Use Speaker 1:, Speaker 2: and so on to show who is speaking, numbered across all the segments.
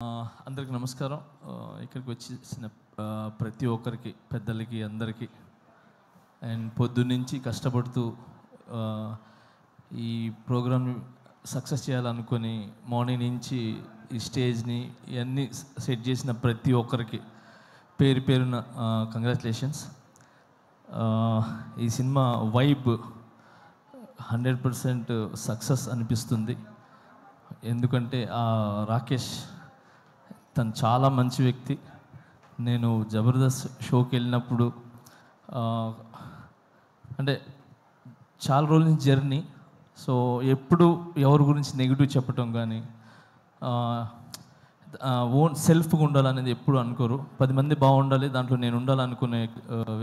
Speaker 1: అందరికి నమస్కారం. ఇక్కడికి వచ్చేసిన ప్రతి ఒక్కరికి, పెద్దలకి, అందరికీ అండ్ పొద్దున్నుంచి కష్టపడుతూ ఈ ప్రోగ్రామ్ సక్సెస్ చేయాలనుకొని మార్నింగ్ నుంచి ఈ స్టేజ్ని ఇవన్నీ సెట్ చేసిన ప్రతి ఒక్కరికి పేరు పేరున కంగ్రాచులేషన్స్. ఈ సినిమా వైబ్ 100% సక్సెస్ అనిపిస్తుంది. ఎందుకంటే రాకేష్ తను చాలా మంచి వ్యక్తి. నేను జబర్దస్త్ షోకి వెళ్ళినప్పుడు అంటే చాలా రోజుల నుంచి జర్నీ. సో ఎప్పుడు ఎవరి గురించి నెగిటివ్ చెప్పటం కానీ ఓన్ సెల్ఫ్గా ఉండాలనేది ఎప్పుడు అనుకోరు. 10 మంది బాగుండాలి, దాంట్లో నేను ఉండాలనుకునే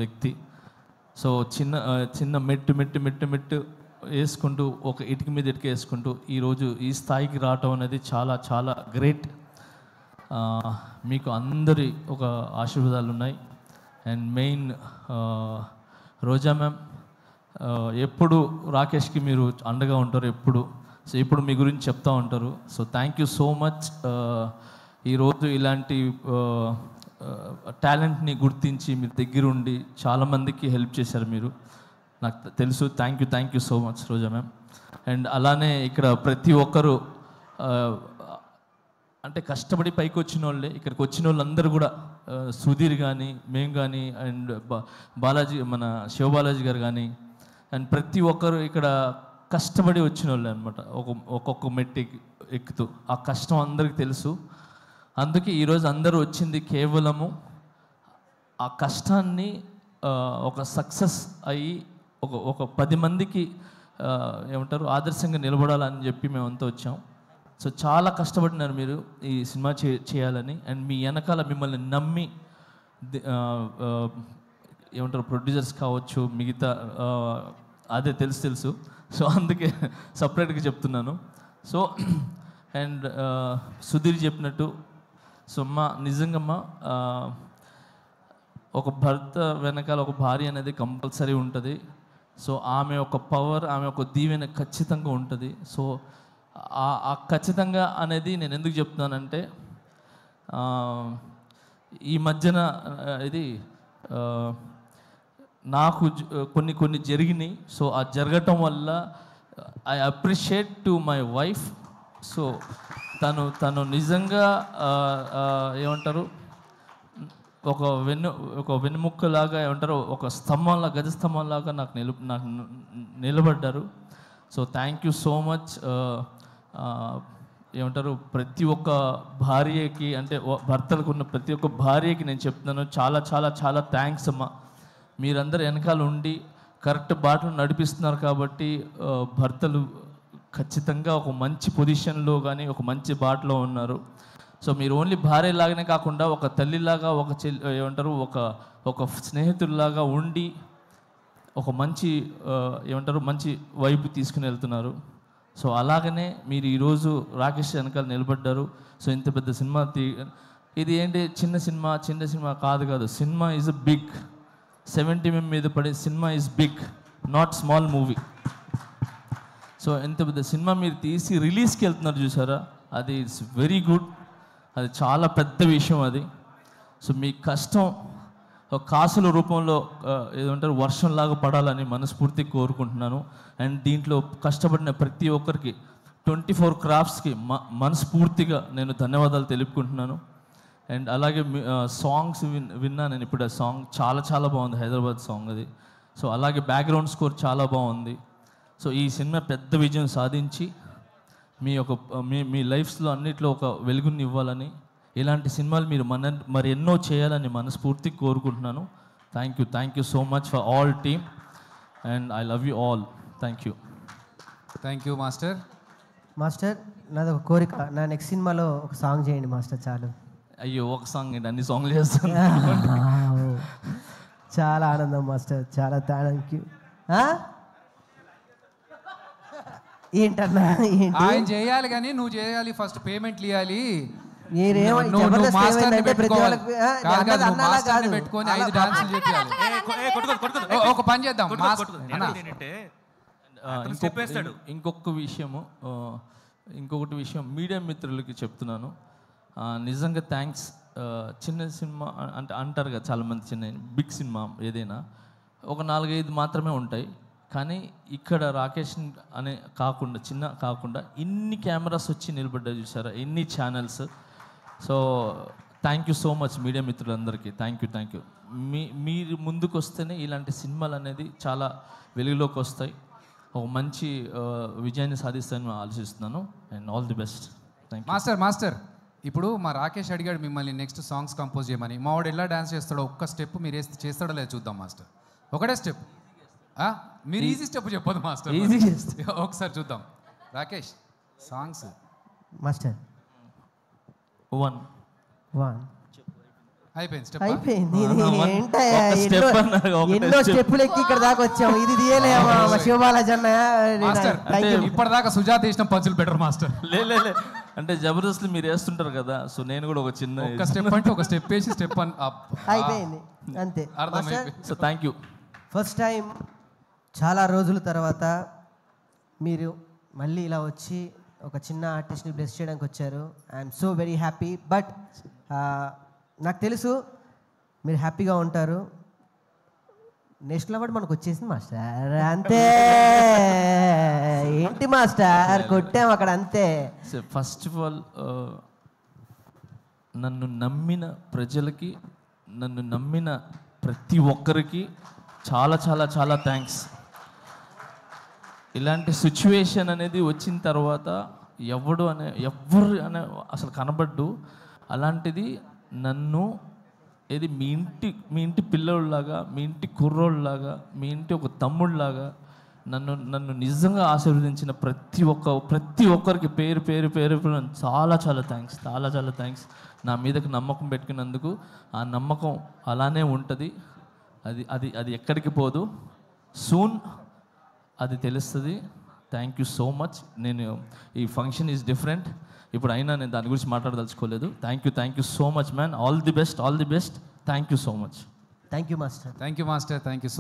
Speaker 1: వ్యక్తి. సో చిన్న మెట్టు వేసుకుంటూ ఒక ఇటుక మీద ఇటుక వేసుకుంటూ ఈరోజు ఈ స్థాయికి రావటం అనేది చాలా చాలా గ్రేట్. మీకు అందరి ఒక ఆశీర్వాదాలు ఉన్నాయి. అండ్ మెయిన్ రోజా మ్యామ్ ఎప్పుడు రాకేష్కి మీరు అండగా ఉంటారు ఎప్పుడు. సో ఇప్పుడు మీ గురించి చెప్తూ ఉంటారు. So thank you so much. ఈరోజు ఇలాంటి టాలెంట్ని గుర్తించి మీరు దగ్గరుండి చాలామందికి హెల్ప్ చేశారు. మీరు నాకు తెలుసు. Thank you so much Roja ma'am. And అలానే ఇక్కడ ప్రతి ఒక్కరు అంటే కష్టపడి పైకి వచ్చిన వాళ్ళే. ఇక్కడికి వచ్చిన వాళ్ళందరూ కూడా సుధీర్ కానీ, మేము కానీ, అండ్ బాలాజీ, మన శివబాలాజీ గారు కానీ, అండ్ ప్రతి ఒక్కరు ఇక్కడ కష్టపడి వచ్చిన వాళ్ళే అనమాట. ఒక్కొక్క మెట్టు ఎక్కుతూ ఆ కష్టం అందరికీ తెలుసు. అందుకే ఈరోజు అందరూ వచ్చింది కేవలము ఆ కష్టాన్ని ఒక సక్సెస్ అయ్యి ఒక 10 మందికి ఏమంటారు ఆదర్శంగా నిలబడాలని చెప్పి మేమంతా వచ్చాం. సో చాలా కష్టపడినారు మీరు ఈ సినిమా చేయాలని. అండ్ మీ వెనకాల మిమ్మల్ని నమ్మి ఏమంటారు ప్రొడ్యూసర్స్ కావచ్చు, మిగతా అదే తెలుసు. సో అందుకే సపరేట్గా చెప్తున్నాను. సో అండ్ సుధీర్ చెప్పినట్టు సో నిజంగా ఒక భర్త వెనకాల ఒక భార్య అనేది కంపల్సరీ ఉంటుంది. సో ఆమె ఒక పవర్, ఆమె ఒక దీవెన ఖచ్చితంగా ఉంటుంది. సో ఆ ఖచ్చితంగా అనేది నేను ఎందుకు చెప్తున్నానంటే ఈ మధ్యన ఇది నాకు కొన్ని జరిగినాయి. సో ఆ జరగటం వల్ల I appreciate to my wife. So తను నిజంగా ఏమంటారు ఒక వెన్నుముక్కలాగా ఏమంటారు ఒక స్తంభంలా, గజస్తంభంలాగా నాకు నిలబడ్డారు. So thank you so much. ఏమంటారు ప్రతి ఒక్క భార్యకి, అంటే భర్తలకు ఉన్న ప్రతి ఒక్క భార్యకి నేను చెప్తున్నాను చాలా చాలా చాలా థ్యాంక్స్ అమ్మా. మీరందరూ వెనకాల ఉండి కరెక్ట్ బాటలు నడిపిస్తున్నారు కాబట్టి భర్తలు ఖచ్చితంగా ఒక మంచి పొజిషన్లో కానీ ఒక మంచి బాటలో ఉన్నారు. సో మీరు ఓన్లీ భార్యలాగానే కాకుండా ఒక తల్లిలాగా, ఒక ఏమంటారు ఒక స్నేహితుల్లాగా ఉండి ఒక మంచి ఏమంటారు మంచి వైపు తీసుకుని వెళ్తున్నారు. సో అలాగనే మీరు ఈరోజు రాకేష్ వెనకాల నిలబడ్డారు. సో ఇంత పెద్ద సినిమా ఇది ఏంటి చిన్న సినిమా కాదు. Cinema is a big. 70 mm మీద పడే cinema is big, not small movie. So ఎంత పెద్ద సినిమా మీరు తీసి రిలీజ్కి వెళ్తున్నారు చూసారా, అది ఇట్స్ వెరీ గుడ్. అది చాలా పెద్ద విషయం అది. సో మీ కష్టం కాసుల రూపంలో ఏదంటారు వర్షంలాగా పడాలని మనస్ఫూర్తిగా కోరుకుంటున్నాను. అండ్ దీంట్లో కష్టపడిన ప్రతి ఒక్కరికి 24 క్రాఫ్ట్స్కి మనస్ఫూర్తిగా నేను ధన్యవాదాలు తెలుపుకుంటున్నాను. అండ్ అలాగే సాంగ్స్ విన్నా నేను ఇప్పుడు. ఆ సాంగ్ చాలా చాలా బాగుంది, హైదరాబాద్ సాంగ్ అది. సో అలాగే బ్యాక్గ్రౌండ్ స్కోర్ చాలా బాగుంది. సో ఈ సినిమా పెద్ద విజయం సాధించి మీ లైఫ్స్లో అన్నిట్లో ఒక వెలుగుని ఇవ్వాలని, ఇలాంటి సినిమాలు మీరు మరి ఎన్నో చేయాలని మనస్ఫూర్తిగా కోరుకుంటున్నాను. Thank you so much for all team and I love you all. Thank you
Speaker 2: master. నాది ఒక కోరిక, నా నెక్స్ట్ సినిమాలో ఒక సాంగ్ చేయండి మాస్టర్. చాలు.
Speaker 1: అయ్యో ఒక సాంగ్ ఏంటి, అన్ని సాంగ్లు చేస్తాను.
Speaker 2: చాలా ఆనందం మాస్టర్, చాలా థ్యాంక్ యూ. ఏంటన్నా
Speaker 3: ఆయన చేయాలి కానీ నువ్వు చేయాలి, ఫస్ట్ పేమెంట్లు ఇవ్వాలి. పెట్టుకొని 5 డాన్సులు చెప్పాలి. ఒక పని చేద్దాం.
Speaker 1: ఇంకొకటి విషయం మీడియా మిత్రులకి చెప్తున్నాను. నిజంగా థ్యాంక్స్. చిన్న సినిమా అంటే అంటారు కదా చాలామంది, చిన్న బిగ్ సినిమా ఏదైనా ఒక 4-5 మాత్రమే ఉంటాయి, కానీ ఇక్కడ రాకేష్ అనే కాకుండా చిన్న కాకుండా ఇన్ని కెమెరాస్ వచ్చి నిలబడ్డాయి చూసారా, ఎన్ని channels. So thank you so much media మిత్రులందరికీ. Thank you. మీరు ముందుకు వస్తేనే ఇలాంటి సినిమాలు అనేది చాలా వెలుగులోకి వస్తాయి, ఒక మంచి విజయాన్ని సాధిస్తానని ఆలోచిస్తున్నాను. And all the best. Thank you.
Speaker 3: Master ఇప్పుడు మా రాకేష్ అడిగాడు మిమ్మల్ని నెక్స్ట్ సాంగ్స్ కంపోజ్ చేయమని. మా వాడు ఎలా డాన్స్ చేస్తాడో ఒక్క స్టెప్ మీరు చేస్తాడో లేదు చూద్దాం మాస్టర్. ఒకటే స్టెప్, మీరు ఈజీ స్టెప్ చెప్పదు మాస్టర్,
Speaker 1: ఈజీ
Speaker 3: ఒకసారి చూద్దాం. రాకేష్ సాంగ్స్
Speaker 2: మాస్టర్
Speaker 1: 1
Speaker 3: అయిపోయింది స్టెప్.
Speaker 2: అయిపోయింది.
Speaker 1: one.
Speaker 2: ఏంటయ్యా,
Speaker 1: ఒక step
Speaker 2: ఎన్నో-
Speaker 1: అన్నారు, ఒకటే
Speaker 2: ఎన్నో
Speaker 1: step.
Speaker 2: స్టెప్పులు ఎక్కి ఇక్కడ దాకా వచ్చాము, ఇది తీయలేమా శివబాలాజీ
Speaker 3: మాస్టర్ ఇప్పటిదాకా సుజాత వేసిన పంచులు బెటర్ మాస్టర్.
Speaker 1: లే అంటే జబర్దస్త్ మీరు వేస్తుంటారు కదా, సో నేను కూడా ఒక చిన్న
Speaker 3: ఒక స్టెప్ అంటే ఒక స్టెప్ వేసి స్టెప్
Speaker 2: అయిపోయింది అంతే.
Speaker 3: అర్థమైపోయింది.
Speaker 1: So thank you.
Speaker 2: First time చాలా రోజుల తర్వాత మీరు మళ్ళీ ఇలా వచ్చి ఒక చిన్న ఆర్టిస్ట్ని బ్లెస్ చేయడానికి వచ్చారు. I'm so very happy. But నాకు తెలుసు మీరు హ్యాపీగా ఉంటారు. నేషనల్ అవార్డు మనకు వచ్చేసింది మాస్టర్, అంతే. ఏంటి మాస్టర్ కొట్టాం అక్కడ, అంతే.
Speaker 1: ఫస్ట్ ఆఫ్ ఆల్ నన్ను నమ్మిన ప్రజలకి, నన్ను నమ్మిన ప్రతి ఒక్కరికి చాలా చాలా చాలా థ్యాంక్స్. ఇలాంటి సిచ్యువేషన్ అనేది వచ్చిన తర్వాత ఎవరు అనే అసలు కనబడ్డు. అలాంటిది నన్ను ఏది మీ ఇంటి పిల్లోళ్ళలాగా, మీ ఇంటి కుర్రోళ్ళలాగా, మీ ఇంటి ఒక తమ్ముళ్ళలాగా నన్ను నిజంగా ఆశీర్వదించిన ప్రతి ఒక్కరికి పేరు చాలా చాలా థ్యాంక్స్. నా మీదకి నమ్మకం పెట్టుకున్నందుకు. ఆ నమ్మకం అలానే ఉంటుంది, అది ఎక్కడికి పోదు. సూన్ అది తెలుస్తుంది. Thank you so much. నేను ఈ ఫంక్షన్ ఈజ్ డిఫరెంట్ ఇప్పుడు, అయినా నేను దాని గురించి మాట్లాడదలుచుకోలేదు. Thank you so much man. All the best. Thank you so much.
Speaker 2: Thank you master.
Speaker 3: Thank you master. Thank you so